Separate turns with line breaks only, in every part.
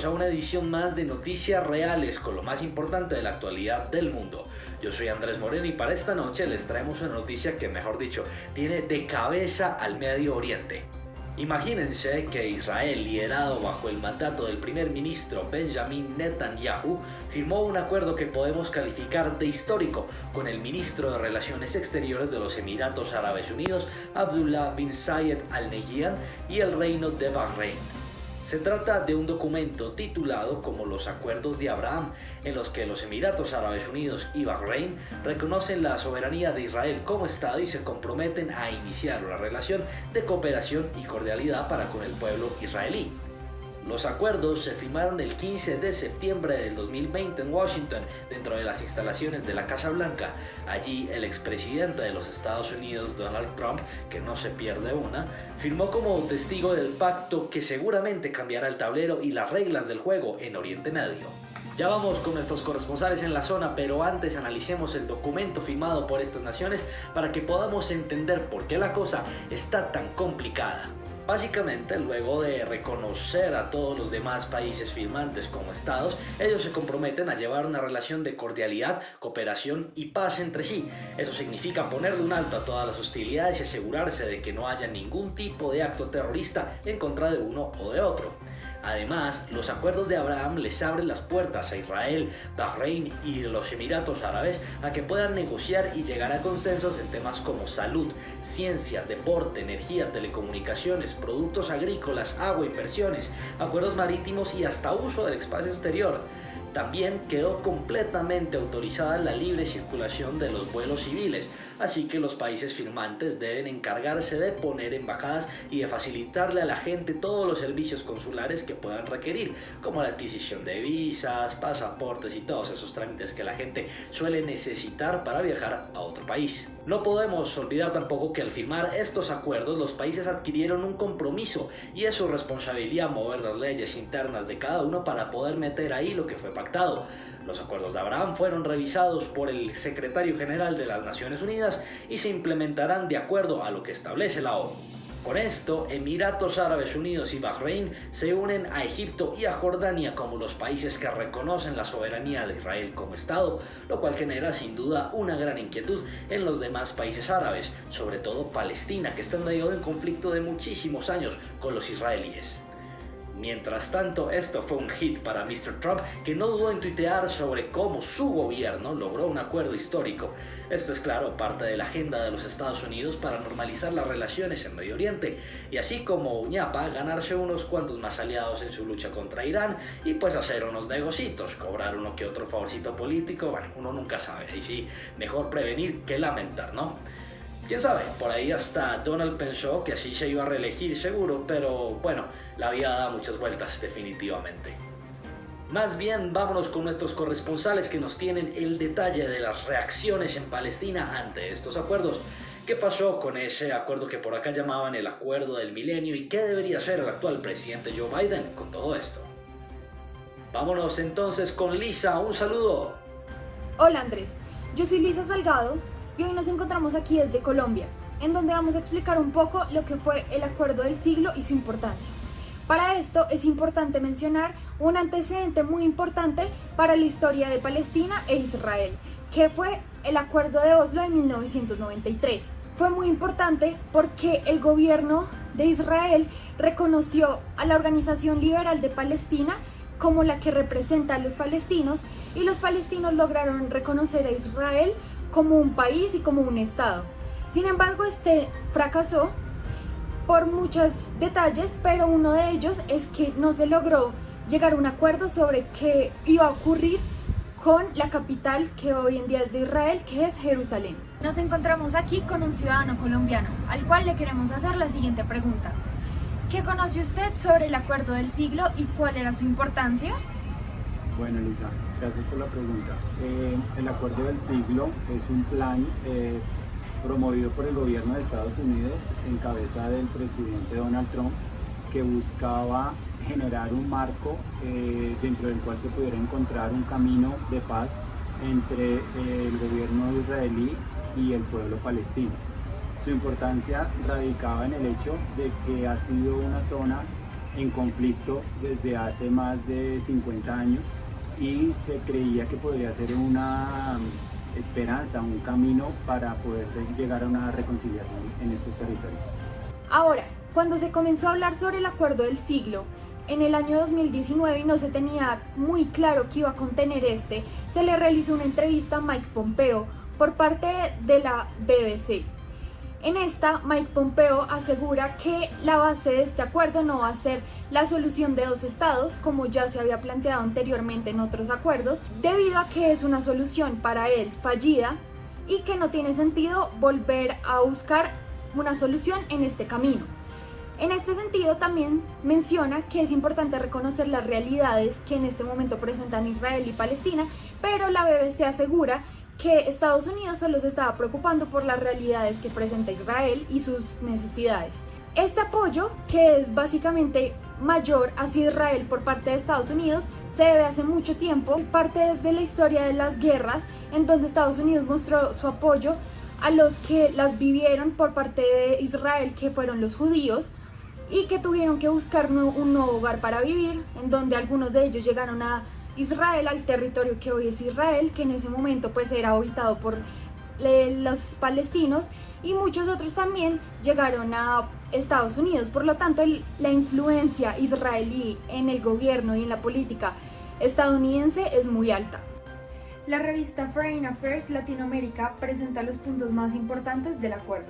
bienvenidos a una edición más de Noticias Reales con lo más importante de la actualidad del mundo. Yo soy Andrés Moreno y para esta noche les traemos una noticia que, mejor dicho, tiene de cabeza al Medio Oriente. Imagínense que Israel, liderado bajo el mandato del primer ministro Benjamin Netanyahu, firmó un acuerdo que podemos calificar de histórico con el ministro de Relaciones Exteriores de los Emiratos Árabes Unidos, Abdullah bin Zayed Al Nahyan, y el Reino de Bahrein. Se trata de un documento titulado como los Acuerdos de Abraham, en los que los Emiratos Árabes Unidos y Bahrein reconocen la soberanía de Israel como Estado y se comprometen a iniciar una relación de cooperación y cordialidad para con el pueblo israelí. Los acuerdos se firmaron el 15 de septiembre del 2020 en Washington, dentro de las instalaciones de la Casa Blanca. Allí el expresidente de los Estados Unidos, Donald Trump, que no se pierde una, firmó como testigo del pacto que seguramente cambiará el tablero y las reglas del juego en Oriente Medio. Ya vamos con nuestros corresponsales en la zona, pero antes analicemos el documento firmado por estas naciones para que podamos entender por qué la cosa está tan complicada. Básicamente, luego de reconocer a todos los demás países firmantes como estados, ellos se comprometen a llevar una relación de cordialidad, cooperación y paz entre sí. Eso significa ponerle un alto a todas las hostilidades y asegurarse de que no haya ningún tipo de acto terrorista en contra de uno o de otro. Además, los acuerdos de Abraham les abren las puertas a Israel, Bahrein y los Emiratos Árabes a que puedan negociar y llegar a consensos en temas como salud, ciencia, deporte, energía, telecomunicaciones, productos agrícolas, agua, inversiones, acuerdos marítimos y hasta uso del espacio exterior. También quedó completamente autorizada la libre circulación de los vuelos civiles, así que los países firmantes deben encargarse de poner embajadas y de facilitarle a la gente todos los servicios consulares que puedan requerir, como la adquisición de visas, pasaportes y todos esos trámites que la gente suele necesitar para viajar a otro país. No podemos olvidar tampoco que al firmar estos acuerdos los países adquirieron un compromiso y es su responsabilidad mover las leyes internas de cada uno para poder meter ahí lo que fue pactado. Los acuerdos de Abraham fueron revisados por el secretario general de las Naciones Unidas y se implementarán de acuerdo a lo que establece la ONU. Con esto, Emiratos Árabes Unidos y Bahrein se unen a Egipto y a Jordania como los países que reconocen la soberanía de Israel como Estado, lo cual genera sin duda una gran inquietud en los demás países árabes, sobre todo Palestina, que está en medio de un conflicto de muchísimos años con los israelíes. Mientras tanto, esto fue un hit para Mr. Trump, que no dudó en tuitear sobre cómo su gobierno logró un acuerdo histórico. Esto es, claro, parte de la agenda de los Estados Unidos para normalizar las relaciones en Medio Oriente y así como ñapa, ganarse unos cuantos más aliados en su lucha contra Irán y pues hacer unos negocitos, cobrar uno que otro favorcito político. Bueno, uno nunca sabe, y sí, mejor prevenir que lamentar, ¿no? Quién sabe, por ahí hasta Donald pensó que así se iba a reelegir seguro, pero bueno, la vida da muchas vueltas definitivamente. Más bien, vámonos con nuestros corresponsales que nos tienen el detalle de las reacciones en Palestina ante estos acuerdos. ¿Qué pasó con ese acuerdo que por acá llamaban el Acuerdo del Milenio y qué debería hacer el actual presidente Joe Biden con todo esto? Vámonos entonces con Lisa, un saludo.
Hola Andrés, yo soy Lisa Salgado y hoy nos encontramos aquí desde Colombia, en donde vamos a explicar un poco lo que fue el Acuerdo del Siglo y su importancia. Para esto es importante mencionar un antecedente muy importante para la historia de Palestina e Israel, que fue el Acuerdo de Oslo de 1993. Fue muy importante porque el gobierno de Israel reconoció a la Organización Liberal de Palestina como la que representa a los palestinos y los palestinos lograron reconocer a Israel como un país y como un estado. Sin embargo, este fracasó por muchos detalles, pero uno de ellos es que no se logró llegar a un acuerdo sobre qué iba a ocurrir con la capital que hoy en día es de Israel, que es Jerusalén. Nos encontramos aquí con un ciudadano colombiano, al cual le queremos hacer la siguiente pregunta. ¿Qué conoce usted sobre el Acuerdo del Siglo y cuál era su importancia?
Bueno, Elisa, gracias por la pregunta. El Acuerdo del Siglo es un plan promovido por el gobierno de Estados Unidos en cabeza del presidente Donald Trump, que buscaba generar un marco dentro del cual se pudiera encontrar un camino de paz entre el gobierno israelí y el pueblo palestino. Su importancia radicaba en el hecho de que ha sido una zona en conflicto desde hace más de 50 años y se creía que podría ser una esperanza, un camino para poder llegar a una reconciliación en estos territorios.
Ahora, cuando se comenzó a hablar sobre el acuerdo del siglo, en el año 2019 y no se tenía muy claro qué iba a contener se le realizó una entrevista a Mike Pompeo por parte de la BBC. En esta, Mike Pompeo asegura que la base de este acuerdo no va a ser la solución de dos estados, como ya se había planteado anteriormente en otros acuerdos, debido a que es una solución para él fallida y que no tiene sentido volver a buscar una solución en este camino. En este sentido, también menciona que es importante reconocer las realidades que en este momento presentan Israel y Palestina, pero la BBC asegura que Estados Unidos solo se estaba preocupando por las realidades que presenta Israel y sus necesidades. Este apoyo, que es básicamente mayor hacia Israel por parte de Estados Unidos, se debe hace mucho tiempo, parte desde la historia de las guerras, en donde Estados Unidos mostró su apoyo a los que las vivieron por parte de Israel, que fueron los judíos, y que tuvieron que buscar un nuevo hogar para vivir, en donde algunos de ellos llegaron a Israel, al territorio que hoy es Israel, que en ese momento pues era habitado por los palestinos, y muchos otros también llegaron a Estados Unidos. Por lo tanto, la influencia israelí en el gobierno y en la política estadounidense es muy alta. La revista Foreign Affairs Latinoamérica presenta los puntos más importantes del acuerdo.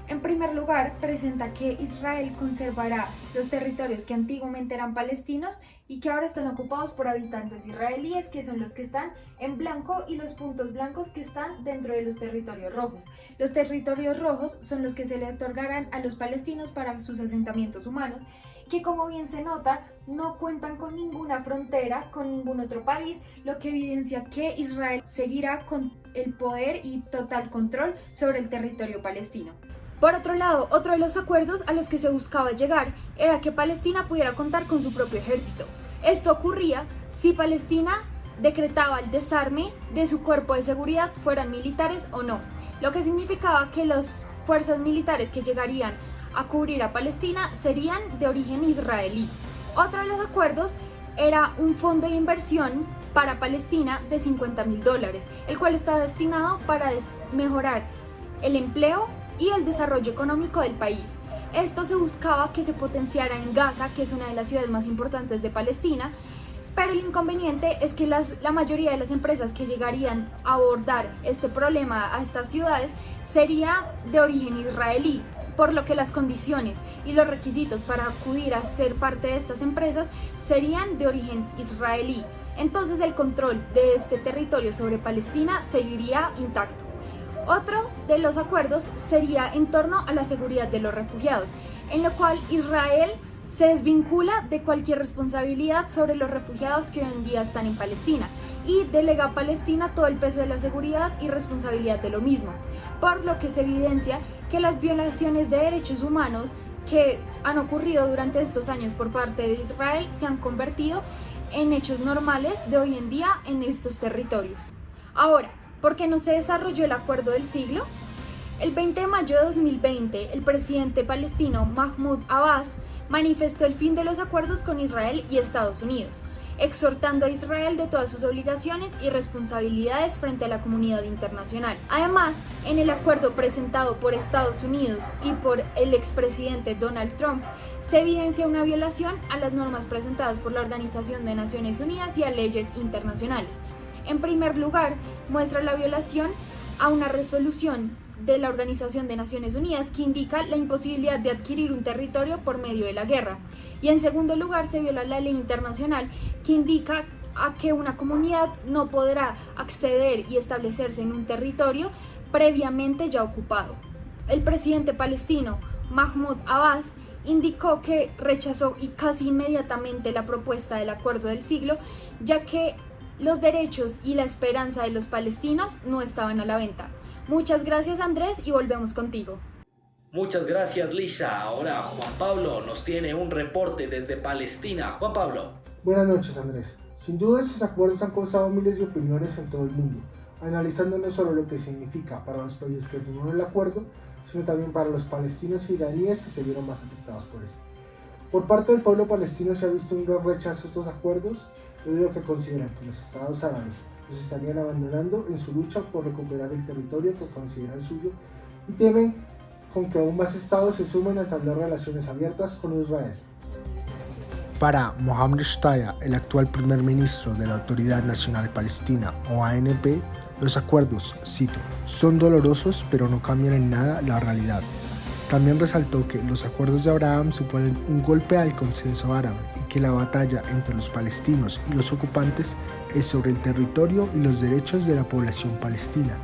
En primer lugar, presenta que Israel conservará los territorios que antiguamente eran palestinos y que ahora están ocupados por habitantes israelíes, que son los que están en blanco, y los puntos blancos que están dentro de los territorios rojos. Los territorios rojos son los que se le otorgarán a los palestinos para sus asentamientos humanos, que, como bien se nota, no cuentan con ninguna frontera con ningún otro país, lo que evidencia que Israel seguirá con el poder y total control sobre el territorio palestino. Por otro lado, otro de los acuerdos a los que se buscaba llegar era que Palestina pudiera contar con su propio ejército. Esto ocurría si Palestina decretaba el desarme de su cuerpo de seguridad, fueran militares o no, lo que significaba que las fuerzas militares que llegarían a cubrir a Palestina serían de origen israelí. Otro de los acuerdos era un fondo de inversión para Palestina de $50.000, el cual estaba destinado para mejorar el empleo y el desarrollo económico del país. Esto se buscaba que se potenciara en Gaza, que es una de las ciudades más importantes de Palestina, pero el inconveniente es que la mayoría de las empresas que llegarían a abordar este problema a estas ciudades sería de origen israelí, por lo que las condiciones y los requisitos para acudir a ser parte de estas empresas serían de origen israelí. Entonces el control de este territorio sobre Palestina seguiría intacto. Otro de los acuerdos sería en torno a la seguridad de los refugiados, en lo cual Israel se desvincula de cualquier responsabilidad sobre los refugiados que hoy en día están en Palestina y delega a Palestina todo el peso de la seguridad y responsabilidad de lo mismo, por lo que se evidencia que las violaciones de derechos humanos que han ocurrido durante estos años por parte de Israel se han convertido en hechos normales de hoy en día en estos territorios. Ahora, ¿por qué no se desarrolló el acuerdo del siglo? El 20 de mayo de 2020, el presidente palestino Mahmoud Abbas manifestó el fin de los acuerdos con Israel y Estados Unidos, exhortando a Israel de todas sus obligaciones y responsabilidades frente a la comunidad internacional. Además, en el acuerdo presentado por Estados Unidos y por el expresidente Donald Trump, se evidencia una violación a las normas presentadas por la Organización de Naciones Unidas y a leyes internacionales. En primer lugar, muestra la violación a una resolución de la Organización de Naciones Unidas que indica la imposibilidad de adquirir un territorio por medio de la guerra. Y en segundo lugar, se viola la ley internacional que indica a que una comunidad no podrá acceder y establecerse en un territorio previamente ya ocupado. El presidente palestino Mahmoud Abbas indicó que rechazó y casi inmediatamente la propuesta del acuerdo del siglo, ya que los derechos y la esperanza de los palestinos no estaban a la venta. Muchas gracias, Andrés, y volvemos contigo.
Muchas gracias, Lisa. Ahora Juan Pablo nos tiene un reporte desde Palestina. Juan Pablo.
Buenas noches, Andrés. Sin duda estos acuerdos han causado miles de opiniones en todo el mundo, analizando no solo lo que significa para los países que firmaron el acuerdo, sino también para los palestinos e iraníes que se vieron más afectados por este. Por parte del pueblo palestino se ha visto un gran rechazo a estos acuerdos, debido a que consideran que los estados árabes los estarían abandonando en su lucha por recuperar el territorio que consideran suyo y temen con que aún más estados se sumen a entablar relaciones abiertas con Israel.
Para Mohamed Shtayyeh, el actual primer ministro de la Autoridad Nacional Palestina o ANP, los acuerdos, cito, son dolorosos pero no cambian en nada la realidad. También resaltó que los acuerdos de Abraham suponen un golpe al consenso árabe y que la batalla entre los palestinos y los ocupantes es sobre el territorio y los derechos de la población palestina.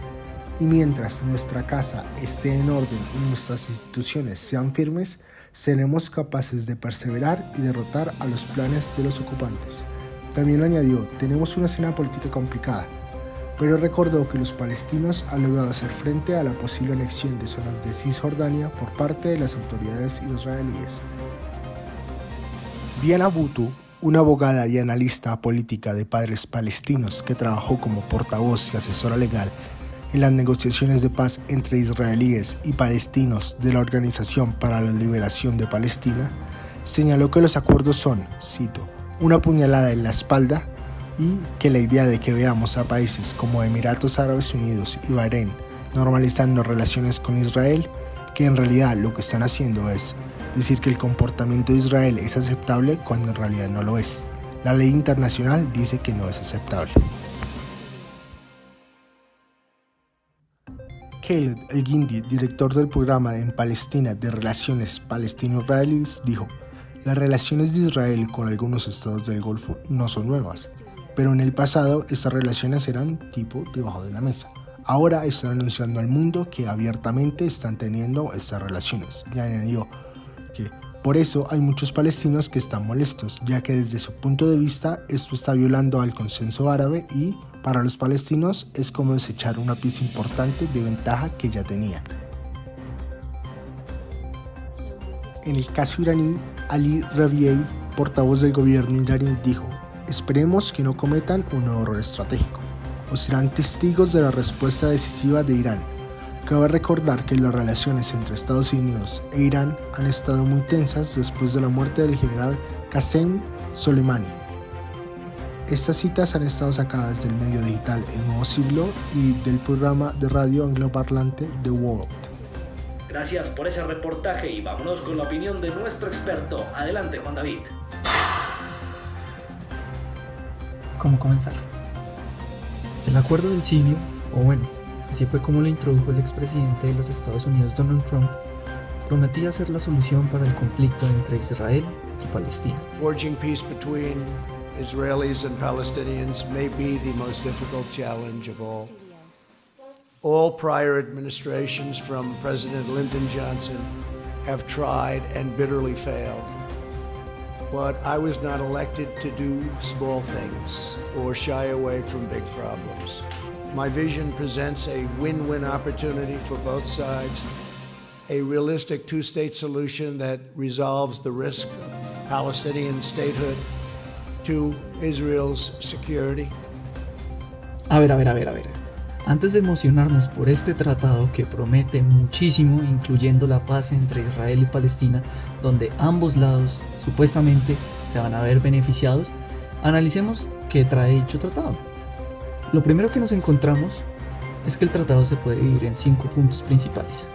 Y mientras nuestra casa esté en orden y nuestras instituciones sean firmes, seremos capaces de perseverar y derrotar a los planes de los ocupantes. También añadió, tenemos una escena política complicada, pero recordó que los palestinos han logrado hacer frente a la posible anexión de zonas de Cisjordania por parte de las autoridades israelíes. Diana Butu, una abogada y analista política de padres palestinos que trabajó como portavoz y asesora legal en las negociaciones de paz entre israelíes y palestinos de la Organización para la Liberación de Palestina, señaló que los acuerdos son, cito, una puñalada en la espalda y que la idea de que veamos a países como Emiratos Árabes Unidos y Bahrein normalizando relaciones con Israel, que en realidad lo que están haciendo es decir que el comportamiento de Israel es aceptable cuando en realidad no lo es. La ley internacional dice que no es aceptable. Khaled El-Guindi, director del programa en Palestina de Relaciones Palestino-Israelíes, dijo: las relaciones de Israel con algunos estados del Golfo no son nuevas, pero en el pasado estas relaciones eran tipo debajo de la mesa. Ahora están anunciando al mundo que abiertamente están teniendo estas relaciones, y añadió que por eso hay muchos palestinos que están molestos, ya que desde su punto de vista esto está violando al consenso árabe y para los palestinos es como desechar una pieza importante de ventaja que ya tenían. En el caso iraní, Ali Rabiei, portavoz del gobierno iraní, dijo: esperemos que no cometan un nuevo error estratégico o serán testigos de la respuesta decisiva de Irán. Cabe recordar que las relaciones entre Estados Unidos e Irán han estado muy tensas después de la muerte del general Qasem Soleimani. Estas citas han estado sacadas del medio digital El Nuevo Siglo y del programa de radio angloparlante The World.
Gracias por ese reportaje y vámonos con la opinión de nuestro experto. Adelante, Juan David.
¿Cómo comenzar? El acuerdo del siglo, o bueno, así fue como lo introdujo el expresidente de los Estados Unidos Donald Trump, prometía ser la solución para el conflicto entre Israel y Palestina.
Forging peace between Israelis and Palestinians may be the most difficult challenge of all. All prior administrations from President Lyndon Johnson have tried and bitterly failed. But I was not elected to do small things or shy away from big problems. My vision presents a win-win opportunity for both sides, a realistic two-state solution that resolves the risk of Palestinian statehood to Israel's security.
A ver. Antes de emocionarnos por este tratado que promete muchísimo, incluyendo la paz entre Israel y Palestina, donde ambos lados supuestamente se van a ver beneficiados, analicemos qué trae dicho tratado. Lo primero que nos encontramos es que el tratado se puede dividir en 5 puntos principales.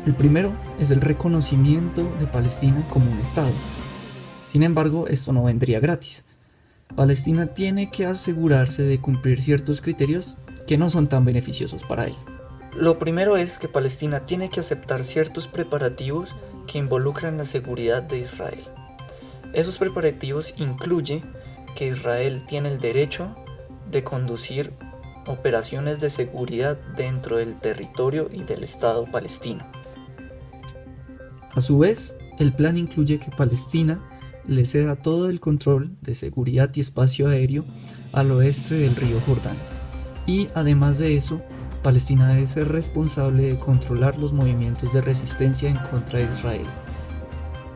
El primero es el reconocimiento de Palestina como un estado. Sin embargo, esto no vendría gratis. Palestina tiene que asegurarse de cumplir ciertos criterios que no son tan beneficiosos para él. Lo primero es que Palestina tiene que aceptar ciertos preparativos que involucran la seguridad de Israel. Esos preparativos incluyen que Israel tiene el derecho de conducir operaciones de seguridad dentro del territorio y del Estado palestino. A su vez, el plan incluye que Palestina le ceda todo el control de seguridad y espacio aéreo al oeste del río Jordán. Y además de eso, Palestina debe ser responsable de controlar los movimientos de resistencia en contra de Israel.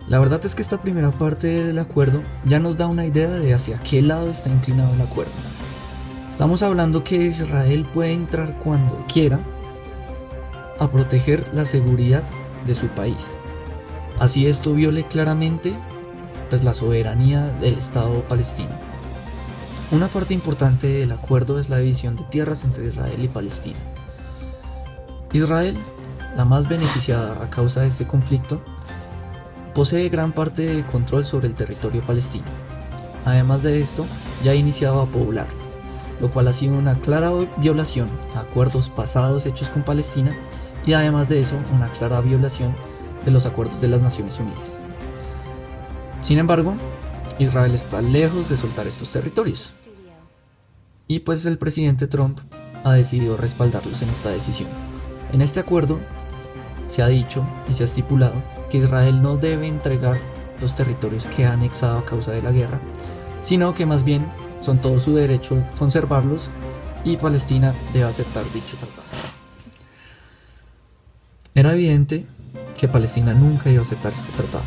La verdad es que esta primera parte del acuerdo ya nos da una idea de hacia qué lado está inclinado el acuerdo. Estamos hablando que Israel puede entrar cuando quiera a proteger la seguridad de su país. Así esto viole claramente pues la soberanía del Estado palestino. Una parte importante del acuerdo es la división de tierras entre Israel y Palestina. Israel, la más beneficiada a causa de este conflicto, posee gran parte del control sobre el territorio palestino. Además de esto, ya ha iniciado a poblarlo, lo cual ha sido una clara violación a acuerdos pasados hechos con Palestina y además de eso, una clara violación de los acuerdos de las Naciones Unidas. Sin embargo, Israel está lejos de soltar estos territorios. Y pues el presidente Trump ha decidido respaldarlos en esta decisión. En este acuerdo se ha dicho y se ha estipulado que Israel no debe entregar los territorios que ha anexado a causa de la guerra, sino que más bien son todo su derecho conservarlos y Palestina debe aceptar dicho tratado. Era evidente que Palestina nunca iba a aceptar este tratado.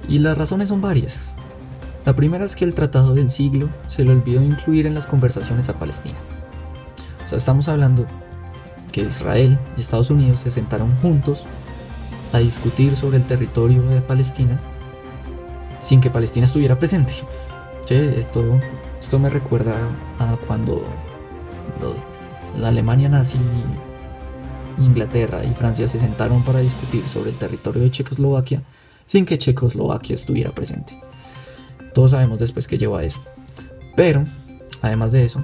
Y las razones son varias. La primera es que el tratado del siglo se le olvidó incluir en las conversaciones a Palestina. O sea, estamos hablando que Israel y Estados Unidos se sentaron juntos a discutir sobre el territorio de Palestina sin que Palestina estuviera presente. Sí, esto me recuerda a cuando la Alemania nazi, Inglaterra y Francia se sentaron para discutir sobre el territorio de Checoslovaquia sin que Checoslovaquia estuviera presente. Todos sabemos después que llevó a eso. Pero, además de eso,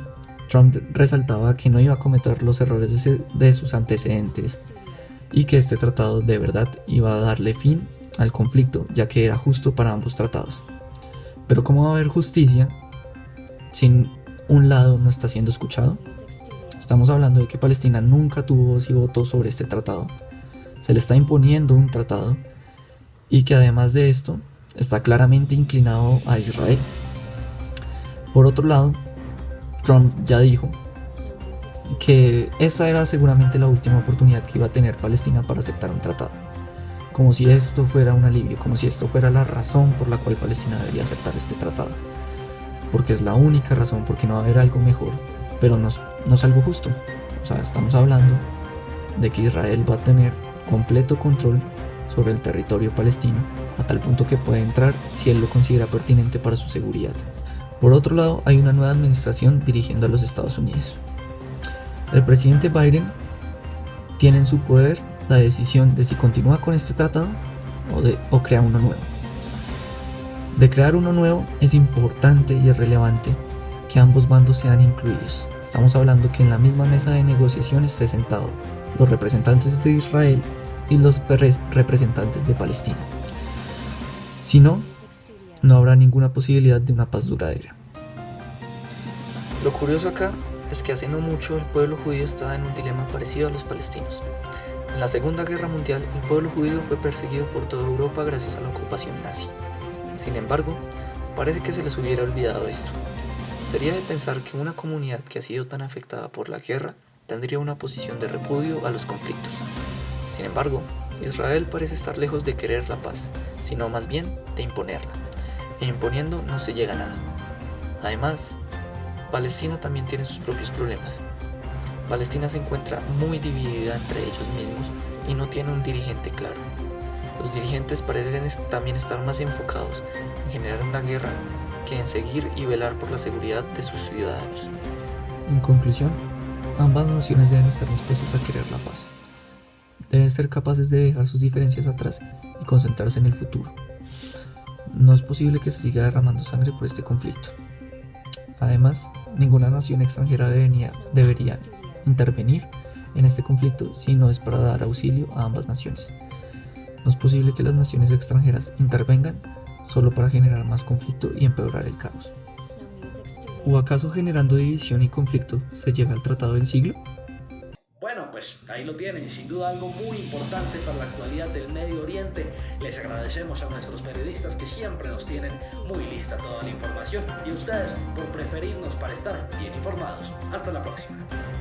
Trump resaltaba que no iba a cometer los errores de sus antecedentes y que este tratado de verdad iba a darle fin al conflicto, ya que era justo para ambos tratados. Pero ¿cómo va a haber justicia si un lado no está siendo escuchado? Estamos hablando de que Palestina nunca tuvo voz y voto sobre este tratado. Se le está imponiendo un tratado y que además de esto está claramente inclinado a Israel. Por otro lado, Trump ya dijo que esa era seguramente la última oportunidad que iba a tener Palestina para aceptar un tratado. Como si esto fuera un alivio, como si esto fuera la razón por la cual Palestina debería aceptar este tratado. Porque es la única razón, porque no va a haber algo mejor, pero no es algo justo. O sea, estamos hablando de que Israel va a tener completo control sobre el territorio palestino, a tal punto que puede entrar si él lo considera pertinente para su seguridad. Por otro lado, hay una nueva administración dirigiendo a los Estados Unidos. El presidente Biden tiene en su poder la decisión de si continúa con este tratado o crea uno nuevo. De crear uno nuevo es importante y es relevante que ambos bandos sean incluidos. Estamos hablando que en la misma mesa de negociación esté sentado los representantes de Israel y los representantes de Palestina. Si no, no habrá ninguna posibilidad de una paz duradera. Lo curioso acá es que hace no mucho el pueblo judío estaba en un dilema parecido a los palestinos. En la Segunda Guerra Mundial, el pueblo judío fue perseguido por toda Europa gracias a la ocupación nazi. Sin embargo, parece que se les hubiera olvidado esto. Sería de pensar que una comunidad que ha sido tan afectada por la guerra tendría una posición de repudio a los conflictos. Sin embargo, Israel parece estar lejos de querer la paz, sino más bien de imponerla. E imponiendo no se llega a nada. Además, Palestina también tiene sus propios problemas. Palestina se encuentra muy dividida entre ellos mismos y no tiene un dirigente claro. Los dirigentes parecen también estar más enfocados en generar una guerra que en seguir y velar por la seguridad de sus ciudadanos. En conclusión, ambas naciones deben estar dispuestas a querer la paz. Deben ser capaces de dejar sus diferencias atrás y concentrarse en el futuro. No es posible que se siga derramando sangre por este conflicto. Además, ninguna nación extranjera debería intervenir en este conflicto si no es para dar auxilio a ambas naciones. No es posible que las naciones extranjeras intervengan solo para generar más conflicto y empeorar el caos. ¿O acaso generando división y conflicto se llega al Tratado del Siglo?
Bueno, pues ahí lo tienen, sin duda algo muy importante para la actualidad del Medio Oriente. Les agradecemos a nuestros periodistas que siempre nos tienen muy lista toda la información y a ustedes por preferirnos para estar bien informados. Hasta la próxima.